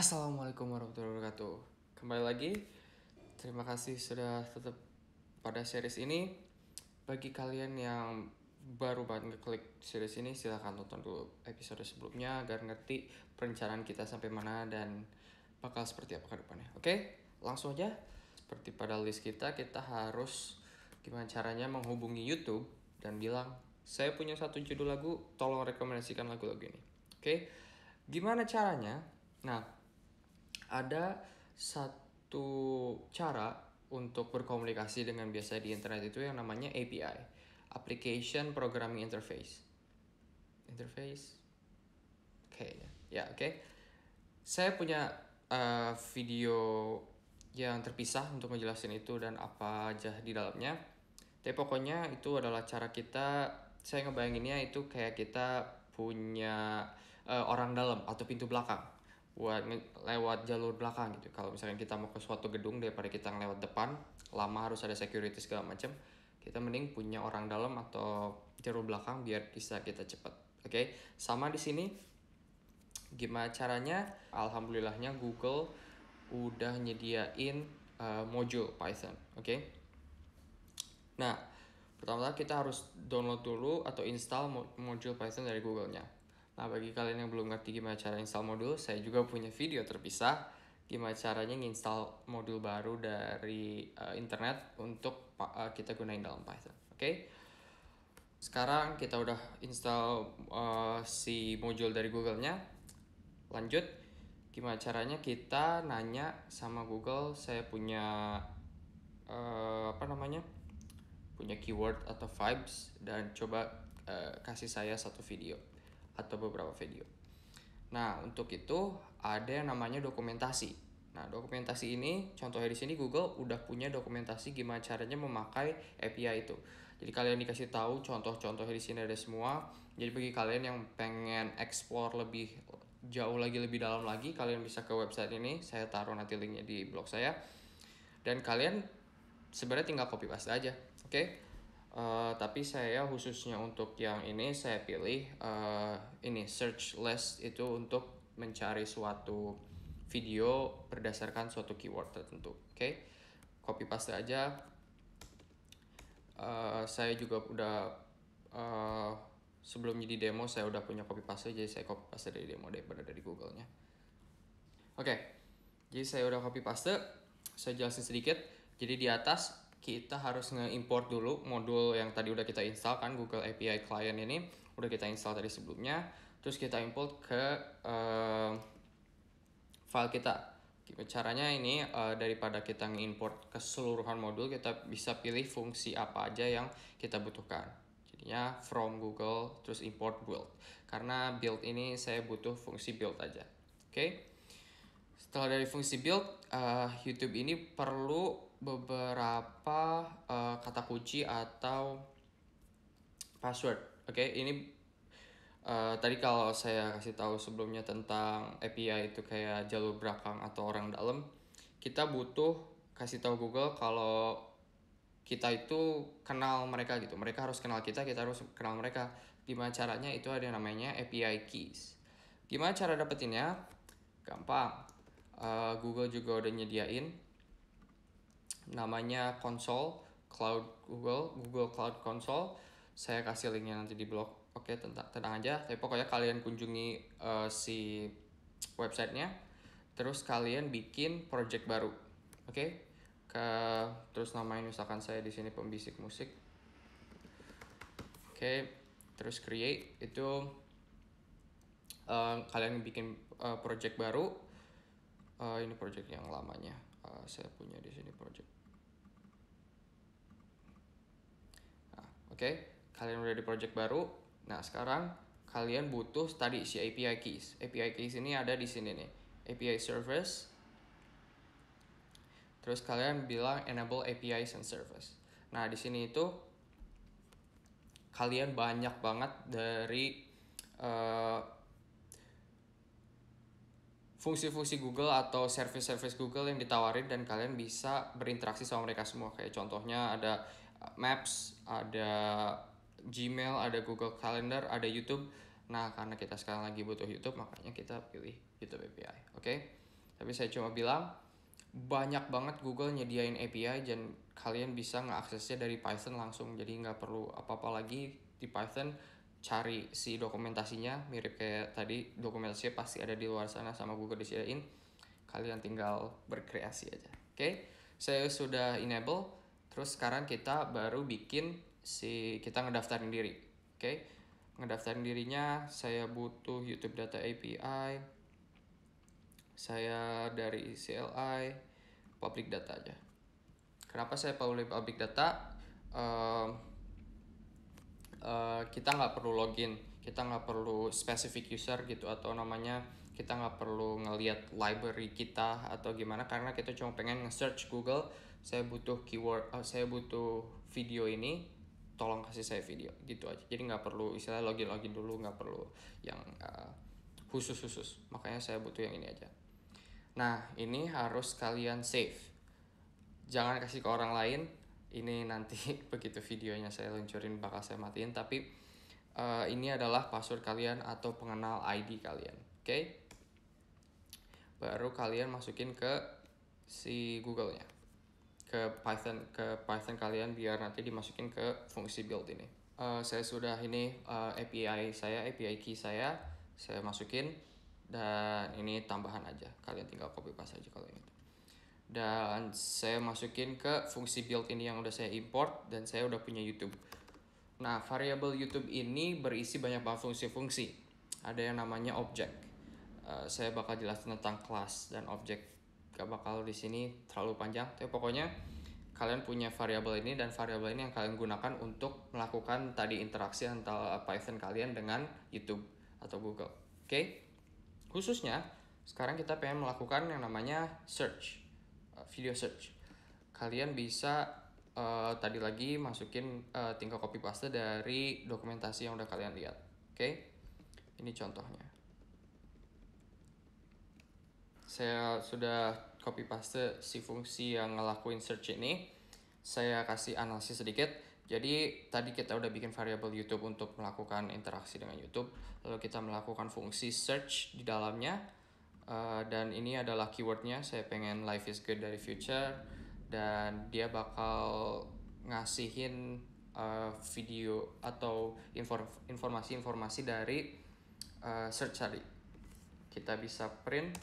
Assalamualaikum warahmatullahi wabarakatuh. Kembali lagi. Terima kasih sudah tetap pada series ini. Bagi kalian yang baru banget ngeklik series ini, silahkan tonton dulu episode sebelumnya agar ngerti perencanaan kita sampai mana dan bakal seperti apa ke depannya. Oke, langsung aja. Seperti pada list kita harus gimana caranya menghubungi YouTube dan bilang, saya punya satu judul lagu, tolong rekomendasikan lagu-lagu ini. Oke, gimana caranya? Nah, ada satu cara untuk berkomunikasi dengan biasa di internet itu yang namanya API, Application Programming Interface. Oke. Saya punya video yang terpisah untuk menjelaskan itu dan apa aja di dalamnya. Tapi pokoknya itu adalah cara kita, saya ngebayanginnya itu kayak kita punya orang dalam atau pintu belakang buat lewat jalur belakang gitu. Kalau misalnya kita mau ke suatu gedung, daripada kita ngelewat depan lama harus ada security segala macam, kita mending punya orang dalam atau jalur belakang biar bisa kita cepat. Oke, sama di sini gimana caranya? Alhamdulillahnya Google udah nyediain modul Python. Oke. Nah, pertama-tama kita harus download dulu atau install modul Python dari Google-nya. Nah, bagi kalian yang belum ngerti gimana cara install modul, saya juga punya video terpisah gimana caranya nginstal modul baru dari internet untuk kita gunain dalam Python. Oke. Sekarang kita udah install si modul dari Google-nya. Lanjut, gimana caranya kita nanya sama Google, saya punya punya keyword atau vibes, dan coba kasih saya satu video atau beberapa video. Nah, untuk itu ada yang namanya dokumentasi. Nah, dokumentasi ini contohnya di sini Google udah punya dokumentasi gimana caranya memakai API itu. Jadi kalian dikasih tahu contoh-contohnya di sini ada semua. Jadi bagi kalian yang pengen explore lebih jauh lagi, lebih dalam lagi, kalian bisa ke website ini. Saya taruh nanti linknya di blog saya. Dan kalian sebenarnya tinggal copy paste aja, oke? Tapi saya khususnya untuk yang ini saya pilih ini search list itu untuk mencari suatu video berdasarkan suatu keyword tertentu, oke? Copy paste aja. Saya juga udah sebelum jadi demo saya udah punya copy paste, jadi saya copy paste dari demo daripada dari Google-nya. Oke, jadi saya udah copy paste. Saya jelasin sedikit. Jadi di atas kita harus nge-import dulu modul yang tadi udah kita install kan, Google API Client ini udah kita install tadi sebelumnya. Terus kita import ke file kita. Caranya ini daripada kita nge-import keseluruhan modul, kita bisa pilih fungsi apa aja yang kita butuhkan. Jadinya from Google terus import build. Karena build ini saya butuh fungsi build aja. Oke. Setelah dari fungsi build, YouTube ini perlu beberapa kata kunci atau password. Oke, ini tadi kalau saya kasih tahu sebelumnya tentang API itu kayak jalur belakang atau orang dalam, kita butuh kasih tahu Google kalau kita itu kenal mereka gitu. Mereka harus kenal kita harus kenal mereka. Gimana caranya? Itu ada yang namanya API keys. Gimana cara dapetinnya? Gampang. Google juga udah nyediain namanya console cloud Google Cloud Console. Saya kasih linknya nanti di blog. Oke, tenang aja. Tapi pokoknya kalian kunjungi si websitenya, terus kalian bikin project baru. Oke. Terus namain misalkan saya di sini pembisik musik. Oke, terus create itu kalian bikin project baru. Ini project yang lamanya. Saya punya di sini project. Nah, oke. Kalian udah di project baru. Nah, sekarang kalian butuh tadi si API keys. API keys ini ada di sini nih. API service. Terus kalian bilang enable APIs and service. Nah, di sini itu kalian banyak banget dari fungsi-fungsi Google atau service-service Google yang ditawarin, dan kalian bisa berinteraksi sama mereka semua. Kayak contohnya ada Maps, ada Gmail, ada Google Calendar, ada YouTube. Nah, karena kita sekarang lagi butuh YouTube, makanya kita pilih YouTube API. Oke? Tapi saya cuma bilang banyak banget Google nyediain API dan kalian bisa ngeaksesnya dari Python langsung. Jadi nggak perlu apa-apa lagi di Python, cari si dokumentasinya, mirip kayak tadi, dokumentasinya pasti ada di luar sana sama Google disediain. Kalian tinggal berkreasi aja. Oke, saya sudah enable. Terus sekarang kita baru bikin kita ngedaftarin diri. Oke, ngedaftarin dirinya saya butuh YouTube Data API. Saya dari CLI public data aja. Kenapa saya public data? Kita nggak perlu login, kita nggak perlu specific user gitu, atau namanya kita nggak perlu ngelihat library kita atau gimana, karena kita cuma pengen nge-search Google, saya butuh keyword, saya butuh video ini, tolong kasih saya video gitu aja. Jadi nggak perlu istilah login dulu, nggak perlu yang khusus. Makanya saya butuh yang ini aja. Nah, ini harus kalian save, jangan kasih ke orang lain. Ini nanti begitu videonya saya luncurin bakal saya matiin, tapi ini adalah password kalian atau pengenal ID kalian. Oke, baru kalian masukin ke si Google-nya, ke Python kalian, biar nanti dimasukin ke fungsi build ini. Saya sudah ini API key saya masukin, dan ini tambahan aja, kalian tinggal copy paste aja kalau ini. Dan saya masukin ke fungsi build ini yang udah saya import, dan saya udah punya YouTube. Nah, variable YouTube ini berisi banyak banget fungsi-fungsi. Ada yang namanya object. Saya bakal jelasin tentang kelas dan object. Gak bakal di sini terlalu panjang. Tapi pokoknya kalian punya variable ini, dan variable ini yang kalian gunakan untuk melakukan tadi interaksi antara Python kalian dengan YouTube atau Google. Oke? Khususnya sekarang kita pengen melakukan yang namanya search, video search. Kalian bisa tadi lagi masukin, tinggal copy paste dari dokumentasi yang udah kalian lihat. Oke, ini contohnya. Saya sudah copy paste si fungsi yang ngelakuin search ini. Saya kasih analisis sedikit. Jadi tadi kita udah bikin variable YouTube untuk melakukan interaksi dengan YouTube. Lalu kita melakukan fungsi search di dalamnya. Dan ini adalah keywordnya. Saya pengen life is good dari future. Dan dia bakal ngasihin video atau informasi-informasi dari search tadi. Kita bisa print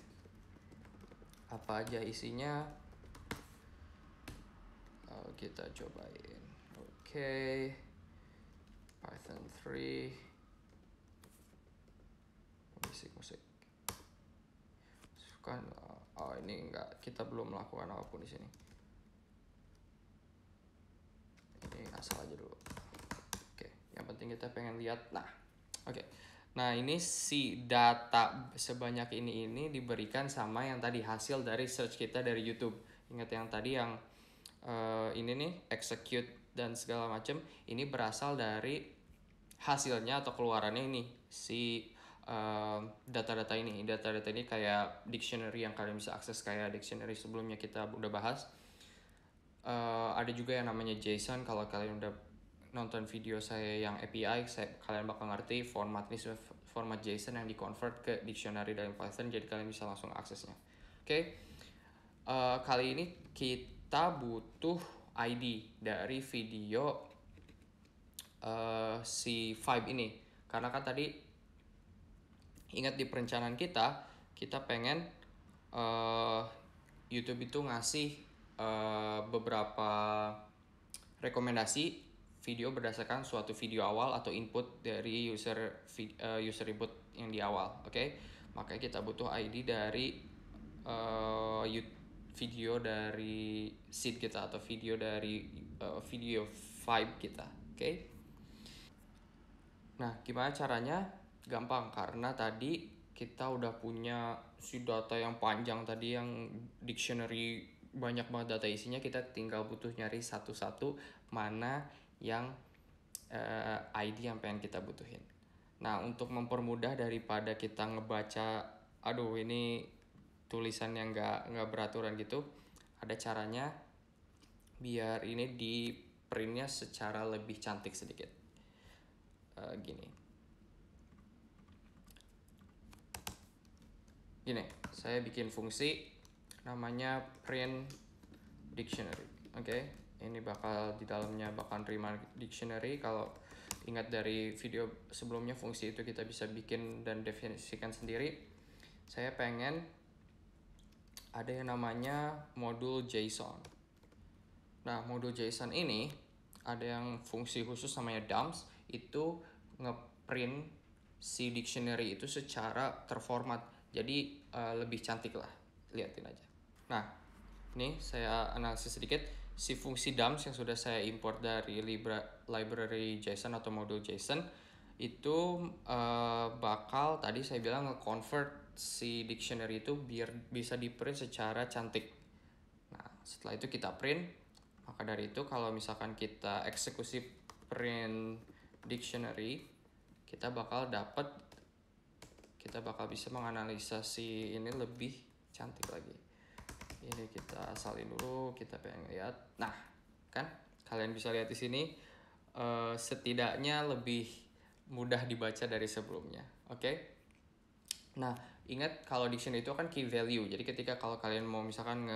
apa aja isinya. Kita cobain. Oke, Python 3 musik. Kan ini enggak, kita belum melakukan apapun di sini. Ini asal aja dulu. Oke, yang penting kita pengen lihat. Nah, ini si data sebanyak ini diberikan sama yang tadi hasil dari search kita dari YouTube. Ingat yang tadi yang ini nih, execute dan segala macam, ini berasal dari hasilnya atau keluarannya ini, si data-data ini. Data-data ini kayak dictionary yang kalian bisa akses kayak dictionary sebelumnya kita udah bahas. Ada juga yang namanya JSON. Kalau kalian udah nonton video saya yang API, kalian bakal ngerti format ini, format JSON yang di-convert ke dictionary dalam Python, jadi kalian bisa langsung aksesnya. Oke. Kali ini kita butuh ID dari video si Vibe ini, karena kan tadi ingat di perencanaan kita pengen YouTube itu ngasih beberapa rekomendasi video berdasarkan suatu video awal atau input dari user input yang di awal. Oke? Makanya kita butuh ID dari video dari seed kita atau video dari video Vibe kita. Oke? Nah, gimana caranya? Gampang, karena tadi kita udah punya si data yang panjang tadi, yang dictionary banyak banget data isinya. Kita tinggal butuh nyari satu-satu mana yang ID yang pengen kita butuhin. Nah, untuk mempermudah daripada kita ngebaca, ini tulisan yang nggak beraturan gitu, ada caranya biar ini di printnya secara lebih cantik sedikit. Gini, saya bikin fungsi namanya print dictionary. Oke, ini bakal di dalamnya bakal terima dictionary. Kalau ingat dari video sebelumnya, fungsi itu kita bisa bikin dan definisikan sendiri. Saya pengen ada yang namanya modul JSON. Nah, modul JSON ini ada yang fungsi khusus namanya dumps, itu ngeprint si dictionary itu secara terformat. Jadi lebih cantik lah, liatin aja. Nah, ini saya analisis sedikit. Si fungsi dumps yang sudah saya import dari library JSON atau modul JSON itu bakal tadi saya bilang nge-convert si dictionary itu biar bisa di-print secara cantik. Nah, setelah itu kita print. Maka dari itu kalau misalkan kita eksekusi print dictionary, kita bakal bisa menganalisa si ini lebih cantik lagi. Ini kita salin dulu, kita pengen lihat. Nah, kan kalian bisa lihat di sini setidaknya lebih mudah dibaca dari sebelumnya. Oke? Nah, ingat kalau dictionary itu kan key value. Jadi ketika kalau kalian mau misalkan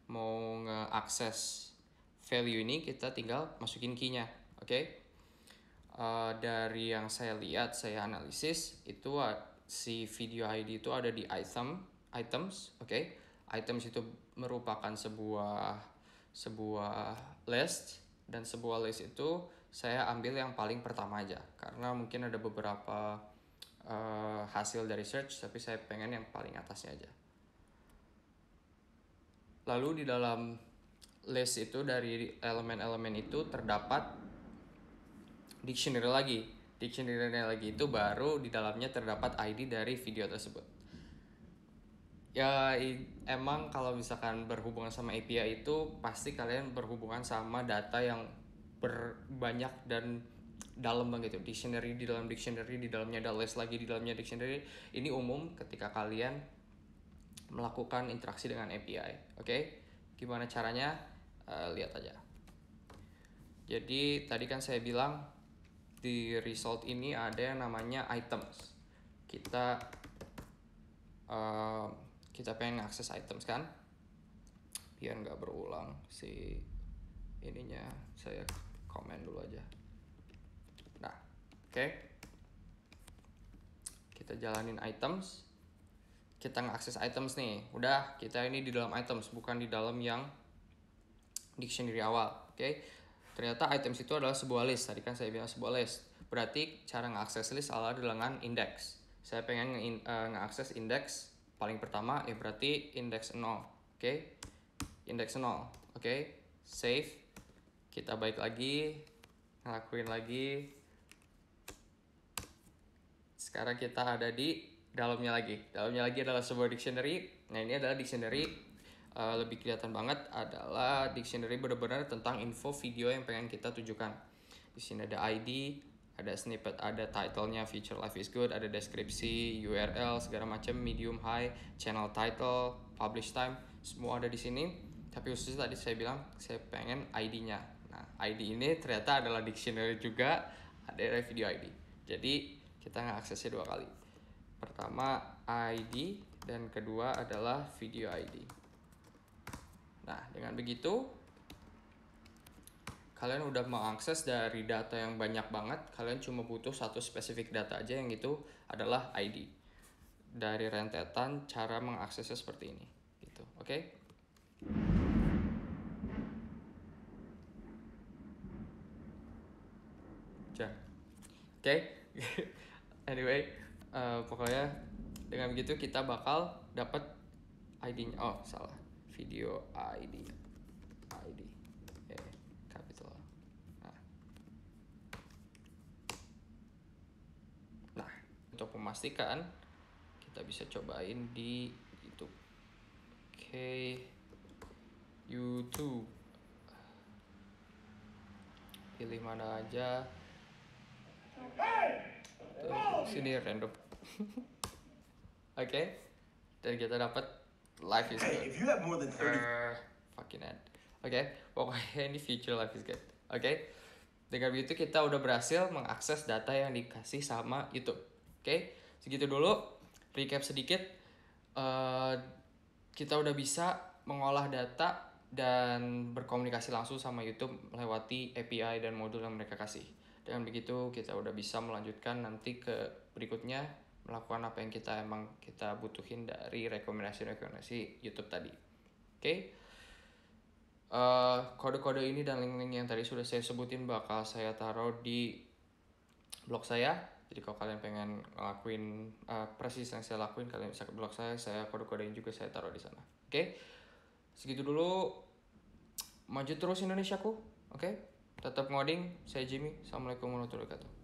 nge-akses value ini, kita tinggal masukin key-nya. Oke? Dari yang saya lihat, saya analisis itu si video ID itu ada di items. Oke? Items itu merupakan sebuah list, dan sebuah list itu saya ambil yang paling pertama aja karena mungkin ada beberapa hasil dari search, tapi saya pengen yang paling atasnya aja. Lalu di dalam list itu, dari elemen-elemen itu terdapat dictionary lagi. Dictionary lagi itu baru di dalamnya terdapat ID dari video tersebut. Ya emang kalau misalkan berhubungan sama API itu pasti kalian berhubungan sama data yang banyak dan dalam banget itu. Dictionary di dalam dictionary, di dalamnya ada list lagi di dalamnya dictionary. Ini umum ketika kalian melakukan interaksi dengan API. Oke? Gimana caranya? Lihat aja. Jadi tadi kan saya bilang di result ini ada yang namanya items. Kita pengen akses items kan, biar nggak berulang si ininya, saya komen dulu aja. Nah, oke. Kita jalanin items, kita ngakses items nih. Udah, kita ini di dalam items, bukan di dalam yang dictionary awal. Oke. Ternyata items itu adalah sebuah list. Tadi kan saya bilang sebuah list. Berarti cara ngakses list adalah dengan index. Saya pengen ngeakses index paling pertama, ya berarti index 0. Oke. Index 0. Oke. Save. Kita balik lagi, ngelakuin lagi. Sekarang kita ada di dalamnya lagi. Dalamnya lagi adalah sebuah dictionary. Nah, ini adalah dictionary lebih kelihatan banget, adalah dictionary benar-benar tentang info video yang pengen kita tujukan. Di sini ada ID, ada snippet, ada title-nya Future Life is Good, ada deskripsi, URL, segala macam, medium, high, channel title, publish time, semua ada di sini. Tapi khususnya tadi saya bilang saya pengen ID-nya. Nah, ID ini ternyata adalah dictionary juga, ada video ID. Jadi kita nge-aksesnya dua kali. Pertama ID, dan kedua adalah video ID. Nah, dengan begitu kalian udah mengakses dari data yang banyak banget. Kalian cuma butuh satu spesifik data aja, yang itu adalah ID. Dari rentetan cara mengaksesnya seperti ini gitu. Oke? Oke? Anyway, pokoknya dengan begitu kita bakal dapat ID-nya. Oh, salah. Video ID. Capital. Nah, untuk memastikan kita bisa cobain di YouTube. Oke. YouTube. Pilih mana aja. Sini random. Oke. Dan kita dapat Life is Good. If you have more than 30 fucking ad. Oke, pokoknya ini Future Life is Good. Oke. Dengan begitu kita udah berhasil mengakses data yang dikasih sama YouTube. Oke, segitu dulu. Recap sedikit. kita udah bisa mengolah data dan berkomunikasi langsung sama YouTube melewati API dan modul yang mereka kasih. Dengan begitu kita udah bisa melanjutkan nanti ke berikutnya, melakukan apa yang kita butuhin dari rekomendasi YouTube tadi. Oke. Kode-kode ini dan link-link yang tadi sudah saya sebutin bakal saya taruh di blog saya. Jadi kalau kalian pengen ngelakuin persis yang saya lakuin, kalian bisa ke blog saya kode-kodein juga, saya taruh di sana. Oke. Segitu dulu. Maju terus Indonesiaku. Oke. Tetap ngoding. Saya Jimmy. Assalamualaikum warahmatullahi wabarakatuh.